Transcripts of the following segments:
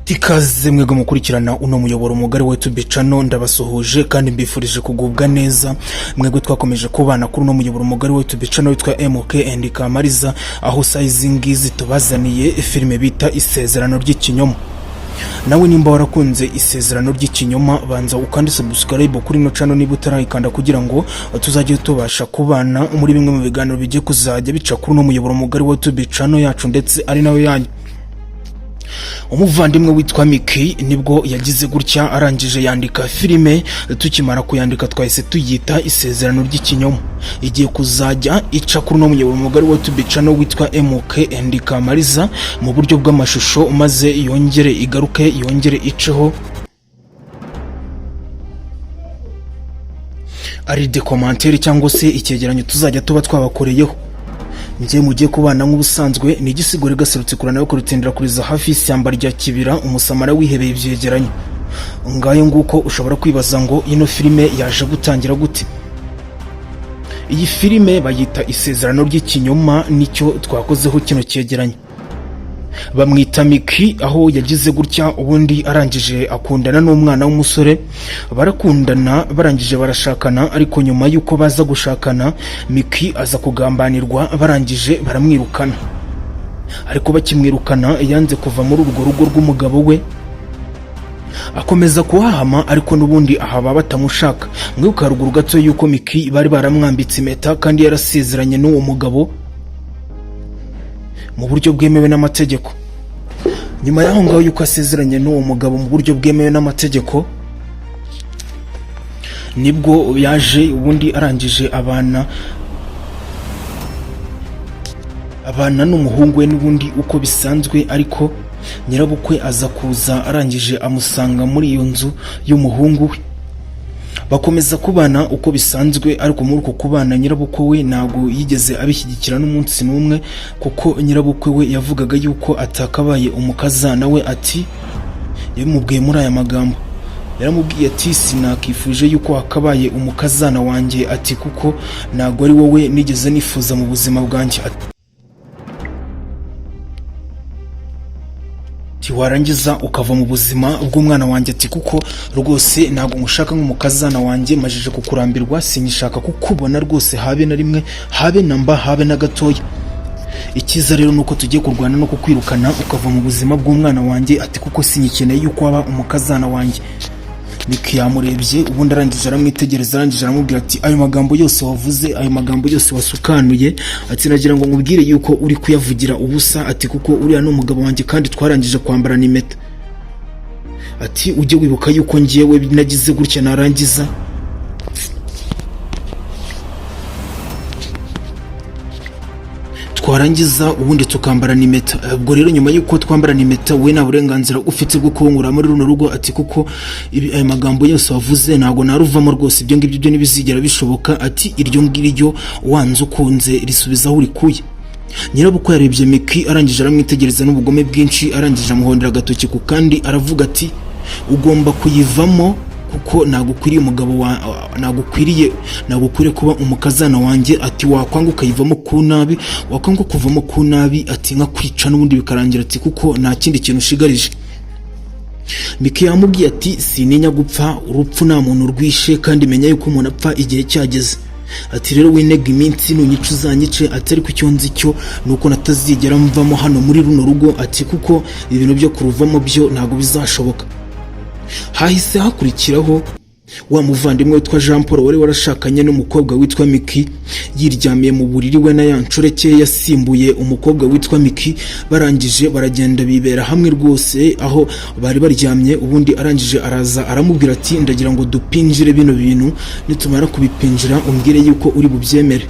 Ikaze mwego mukurikirana uno muyoboro mugari wa YouTube channel, ndabasuhuje kandi mbifurije kugubwa neza. Mwego twakomeje kubana kuri uno muyoboro mugari wa YouTube channel witwa MK and Kamariza, aho sizingi tubazaniye filime bita Isezerano ry'ikinyoma. Nawe nimba warakunze Isezerano ry'ikinyoma, banza ukandi subscribe kuri no channel niba utarayikanda kugira ngo tuzajye tubasha kubana muri bimwe mu biganiro bijye kuzajya bica kuri uno muyoboro mugari wa YouTube channel yacu ndetse ari nawe yanyu. Umuvandimwe witwa Miki nibwo yagize gutya arangije yandika filime. Tukimara kuyandika twahise tuyita Isezerano ry'ikinyoma. Igiye kuzajya ica kuri no muyoboro mugari wa YouTube channel witwa MK and Kamariza mu buryo bw'amashusho, maze yongere igaruke yongere iceho ari de commentaire cyangwa se icyegeranyo tuzajya tuba twabakoreyeho. Nje mugiye kubana nk'ubusanzwe ni igisigore gaserutse kurana yo kurutendera kuriza hafi y'ishyamba rya Kibira, umusamara wihebeye ibyegeranyo. Ngayo nguko ushobora kwibaza ngo ino filime yaje gutangira gute. Iyi filime bayita Isezerano ry'ikinyoma, nicyo twakozeho kino cyegeranyo. Bamwita Miki, aho yagize gutya ubundi arangije akundana n'umwana w'umusore. Barakundana barangije barashakana, ariko nyuma yuko baza gushakana Miki aza kugambanirwa, barangije baramwirukana. Ariko bakimwirukana yanze kuva muri urwo rugo rw'umugabo we, akomeza kuhahama, ariko nubundi ahaba batamushaka. Mwibuka ruguru gato yuko Miki bari baramwambitse impeta kandi yarasezeranye n'uwo mugabo mu buryo bwemewe n'amategeko. Nyuma yaho ngaho yuko asezeranye n'uwo mugabo mu buryo bwemewe n'amategeko, nibwo yaje ubundi arangije abana n'umuhungu we n'ubundi uko bisanzwe, ariko nyirabukwe aza kuza arangije amusanga muri iyo nzu y'umuhungu we. Bakomeza kubana uko bisanzwe, ariko muri uko kubana nyirabukwe we ntago yigeze abishyigikira n'umunsi n'umwe, kuko nyirabukwe we yavugaga yuko atakabaye umukazana we. Ati yamubwiye muri aya magambo, yaramubwiye ati sinakifuje yuko hakabaye umukazana wanjye, ati kuko ntago ari wowe nigeze nifuza mu buzima bwanjye. Warangiza ukava mu buzima bw'umwana wanjye, ati kuko rwose ntago mushaka nk'umukazana wanjye, majije kukurambirwa, sinyishaka kukubona rwose habe na rimwe, habe namba, habe na gatoya. Ikiza rero nuko tugiye kurwana no kukwirukana ukava mu buzima bw'umwana wanjye, ati kuko sinyikeneye yuko waba umukazana wanjye. Miki yamurebye ubundi arangije aramwitegereza, arangije aramubwira ati ayo magambo yose wavuze, ayo magambo yose wasukanuye, ati nagira ngo nkubwire yuko uri kuyavugira ubusa, ati kuko uriya n'umugabo wanjye kandi twarangije kwambarana impeta. Ati ujye wibuka yuko ngiyewe nagize gutya narangiza twarangiza ubundi tukambarana impeta. Ubwo rero nyuma yuko twambarana impeta we nta burenganzira ufite bwo kunkura muri runo rugo, ati kuko ayo magambo yose wavuze ntago naruvamo rwose, ibyo ngibyo ntibizigera bishoboka. Ati iryo ngiryo wanze ukunze risubiza aho urikuye. Nyirabukwe yarebye Miki, arangije aramwitegereza n'ubugome bwinshi, arangije amuhondera agatoki ku kandi aravuga ati ugomba kuyivamo, kuko nagukwiriye umugabo wa nagukwiriye kuba umukazana wanjye. Ati wakwanga ukayivamo ku nabi, wakwanga kuvamo ku nabi, ati nka kwica n'ubundi bikarangira, ati kuko nta kindi kintu ushigarije. Miki yamubwiye ati sininya gupfa, urupfu nta muntu rwishe, kandi menya yuko umuntu apfa igihe cyageze. Ati rero winega iminsi nunyica uzanyice, atari ku cyo nzi cyo nuko natazigera mvamo hano muri runo rugo, ati kuko ibintu byo kuruvamo byo ntago bizashoboka. Hahise hakurikiraho wa muvandimwe witwa Jean Paul wari warashakanye n'umukobwa witwa Miki, yiryamiye mu buriri we na ya nshoreke yasimbuye umukobwa witwa Miki. Barangije baragenda bibera hamwe rwose aho bari baryamye. Ubundi arangije araza aramubwira ati ndagira ngo dupinjire bino bintu, nitumara kubipinjira umbwire yuko uri bubyemere.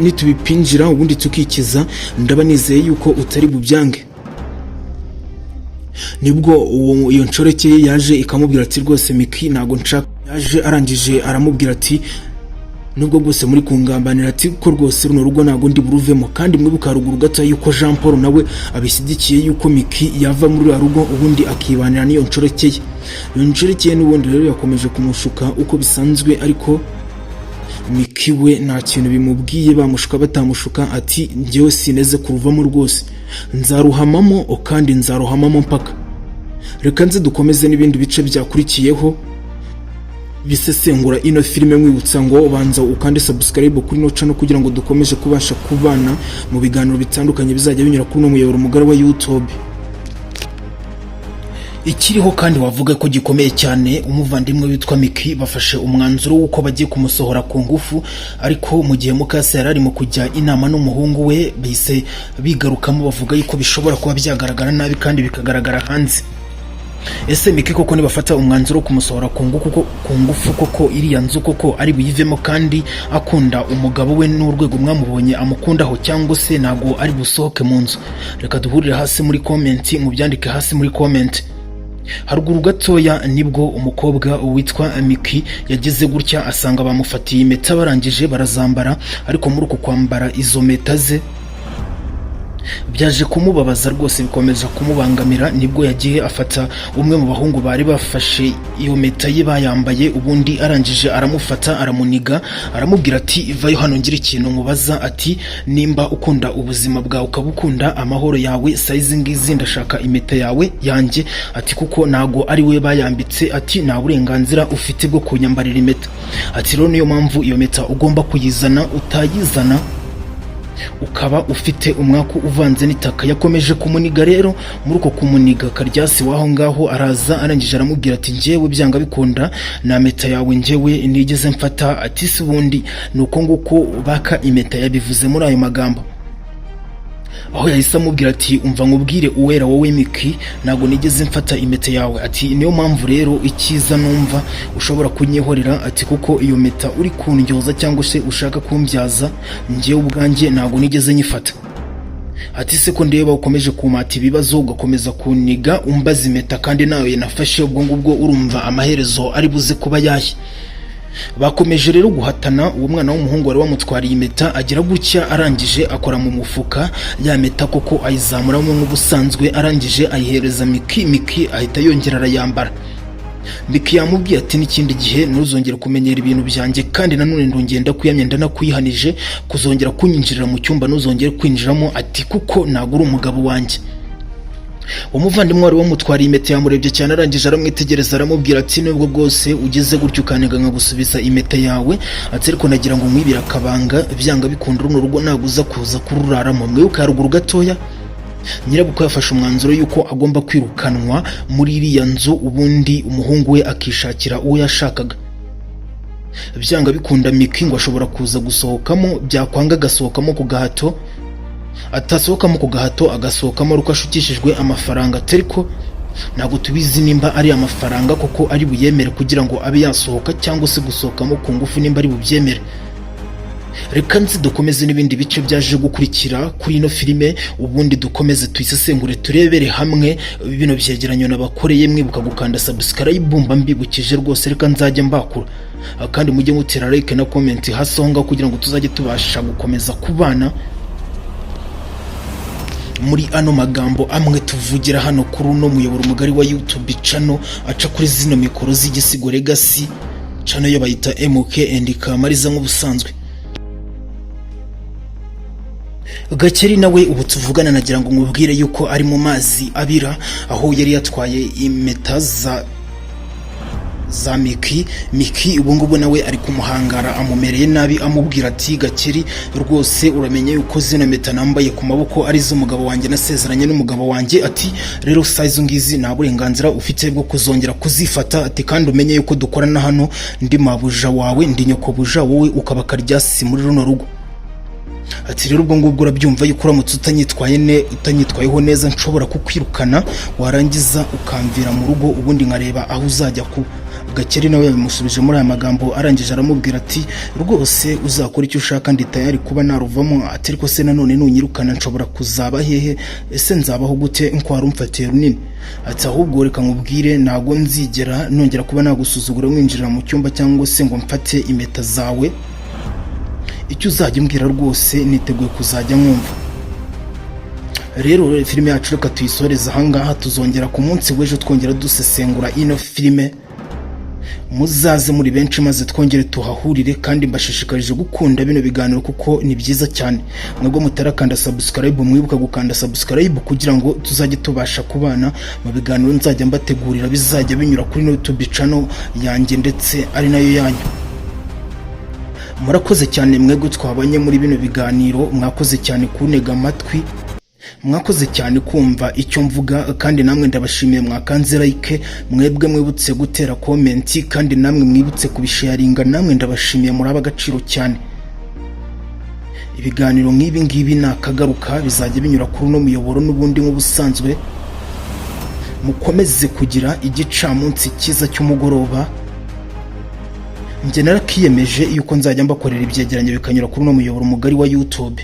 Nitubipinjira ubundi tukikiza, ndaba nizeye yuko utari bubyange. Nibwo iyo nshoreke yaje ikamubwira ati rwose Miki ntago nshaka. Yaje arangije aramubwira ati nubwo rwose muri kungambanira, ati ko rwose runo rugo ntago ndi buruvemo. Kandi mwibuka ruguru gato yuko Jean Paul nawe abishyigikiye yuko Miki yava muri rugo ubundi akibanira n'iyo nshoreke ye. Iyo nshoreke ye n'ubundi rero yakomeje kumushuka uko bisanzwe, ariko Miki we nta kintu bimubwiye, bamushuka batamushuka, ati njyewe sineze kuruvamo rwose, nzaruhamamo kandi nzaruhamamo mpaka. Reka nze dukomeze n'ibindi bice byakurikiyeho bisesengura ino filime, mwibutsa ngo banza ukande subscribe kuri no channel kugira ngo dukomeje kubasha kubana mu biganiro bitandukanye bizajya binyura kuri no muyoboro mugari wa YouTube. Ikiriho kandi wavuga ko gikomeye cyane, umuvandimwe witwa Miki bafashe umwanzuro w'uko bagiye kumusohora ku ngufu, ariko mu gihe Mukase yari arimo kujya inama n'umuhungu we, bise bigarukamo bavuga yuko bishobora kuba byagaragara nabi kandi bikagaragara hanze. Ese Miki koko nibafata umwanzuro wo kumusohora ku ngufu koko iriya nzu koko ari buyivemo kandi akunda umugabo we n'urwego mwamubonye amukundaho, cyangwa se nago ari busohoke mu nzu? Reka duhurire hasi muri comment, mubyandike hasi muri comment. Haruguru gatoya nibwo umukobwa witwa Miki yageze gutya asanga bamufatiye impeta barangije barazambara, ariko muri uko kwambara izo meta ze byaje kumubabaza rwose, bikomeza kumubangamira. Nibwo yagiye afata umwe mu bahungu bari bafashe iyo meta ye bayambaye, ubundi arangije aramufata aramuniga, aramubwira ati vayo hano ngira ikintu mubaza, ati nimba ukunda ubuzima bwawe ukabukunda amahoro yawe, size ngizi ndashaka impeta yawe yanjye, ati kuko nago ari we bayambitse, ati nta burenganzira ufite bwo kunyambarira impeta, ati rero niyo mpamvu iyo meta ugomba kuyizana, utayizana ukaba ufite umwaku uvanze n'itaka. Yakomeje kumuniga rero, muri uko kumuniga Karyasi waho ngaho araza arangije aramubwira ati njyewe byanga bikunda na meta yawe njyewe nigeze mfata, ati si bundi nuko nguko baka impeta. Yabivuze muri ayo magambo, aho yahise amubwira ati umva nkubwire uwera wowe Miki, nago nigeze mfata impeta yawe, ati niyo mpamvu rero ikiza numva ushobora kunyihorera, ati kuko iyo meta uri kundyoza cyangwa se ushaka kumbyaza njyewe ubwanjye nago nigeze nyifata. Ati se ko ndeba ukomeje kumata ibibazo ugakomeza kuniga umbaza impeta kandi nawe nafashe, ubwo ngubwo urumva amaherezo ari buze kuba yahe. Bakomeje rero guhatana, uwo mwana w'umuhungu wari wamutwariye impeta agira gutya, arangije akora mu mufuka ya meta koko ayizamuramo nk'ubusanzwe, arangije ayihereza Miki. Miki ahita yongera arayambara. Miki yamubwiye ati n'ikindi gihe ntuzongera kumenyera ibintu byanjye, kandi nanone ndongenda kuyamya ndanakuyihanije kuzongera kunyinjirira mu cyumba, ntuzongere kwinjiramo, ati kuko ntago uri umugabo wanjye. Umuvandimwe wari wamutwariye impeta yamurebye cyane, arangije aramwitegereza aramubwira ati nubwo bwose ugeze gutyo ukanega nkagusubiza impeta yawe, ati ariko nagira ngo nkwibira akabanga, byanga bikunda runo rugo naguza kuza kururaramo. Mwibuka haruguru gatoya nyirabukwe yafashe umwanzuro yuko agomba kwirukanwa muri iriya nzu, ubundi umuhungu we akishakira uwo yashakaga. Byanga bikunda Miki ngo ashobora kuza gusohokamo, byakwanga agasohokamo ku gahato, atasohokamo ku gahato agasohokamo ari uko ashukishijwe amafaranga, ariko ntabwo tubizi nimba ari amafaranga koko ari buyemere kugira ngo abe yasohoka, cyangwa se gusohokamo ku ngufu nimba ari bubyemere. Reka nzi dukomeze n'ibindi bice byaje gukurikira kuri ino filime, ubundi dukomeze tuyisesengure turebere hamwe bino byegeranyo nabakoreye. Mwibuka gukanda subscribe, mbibukije rwose, reka nzajya mbakura, kandi mujye mutera like na comment hasi aho ngaho kugira ngo tuzajye tubasha gukomeza kubana muri ano magambo amwe tuvugira hano kuri uno muyoboro mugari wa YouTube channel aca kuri zino mikoro z'Igisigo Legacy channel yo bayita MK and Kamariza nk'ubusanzwe. Gakeri nawe ubu tuvugana nagira ngo nkubwire yuko ari mu mazi abira, aho yari yatwaye impeta za Miki ubu ngubu nawe ari kumuhangara, amumereye nabi, amubwira ati Gakeri rwose uramenye yuko zino meta nambaye ku maboko ari z'umugabo wanjye, nasezeranye n'umugabo wanjye, ati rero size ngizi nta burenganzira ufite bwo kuzongera kuzifata, ati kandi umenye yuko dukorana hano, ndi mabuja wawe, ndi nyokobuja wowe ukaba Karyasi muri runo rugo. Ati rero ubwo ngubwo urabyumva yuko uramutse utanyitwayeho neza nshobora kukwirukana, warangiza ukamvira mu rugo, ubundi nkareba aho uzajya ku. Gakeri nawe yabimusubije muri aya magambo, arangije aramubwira ati rwose uzakora icyo ushaka, ndi tayari kuba naruvamo, ati ariko se nanone nunyirukana nshobora kuzaba hehe, ese nzabaho gute nko warumfatiye runini? Ati ahubwo reka nkubwire ntago nzigera nongera kuba nagusuzugura mwinjira mu cyumba cyangwa se ngo mfate impeta zawe, icyo uzajya umbwira rwose niteguye kuzajya nkumva. Rero filime yacu reka tuyisoreza ahangaha, tuzongera ku munsi w'ejo twongera dusesengura ino filime muzaze muri benshi maze twongere tuhahurire, kandi mbashishikarije gukunda bino biganiro kuko ni byiza cyane. Mwebwe mutarakanda subscribe, mwibuka gukanda subscribe kugira ngo tuzajye tubasha kubana mu biganiro nzajya mbategurira bizajya binyura kuri YouTube channel yanjye ndetse ari nayo yanyu. Murakoze cyane mwebwe twabanye muri bino biganiro, mwakoze cyane kunega amatwi, mwakoze cyane kumva icyo mvuga, kandi namwe ndabashimiye mwakanze like, mwebwe mwibutse gutera comment, kandi namwe mwibutse kubisharinga, namwe ndabashimiye muri abagaciro cyane. Ibiganiro nk'ibi ngibi nakagaruka bizajya binyura kuri uno muyoboro n'ubundi nk'ubusanzwe. Mukomeze kugira igicamunsi cyiza cy'umugoroba. Njye narakiyemeje yuko nzajya mbakorera ibyegeranyo bikanyura kuri uno muyoboro mugari wa YouTube.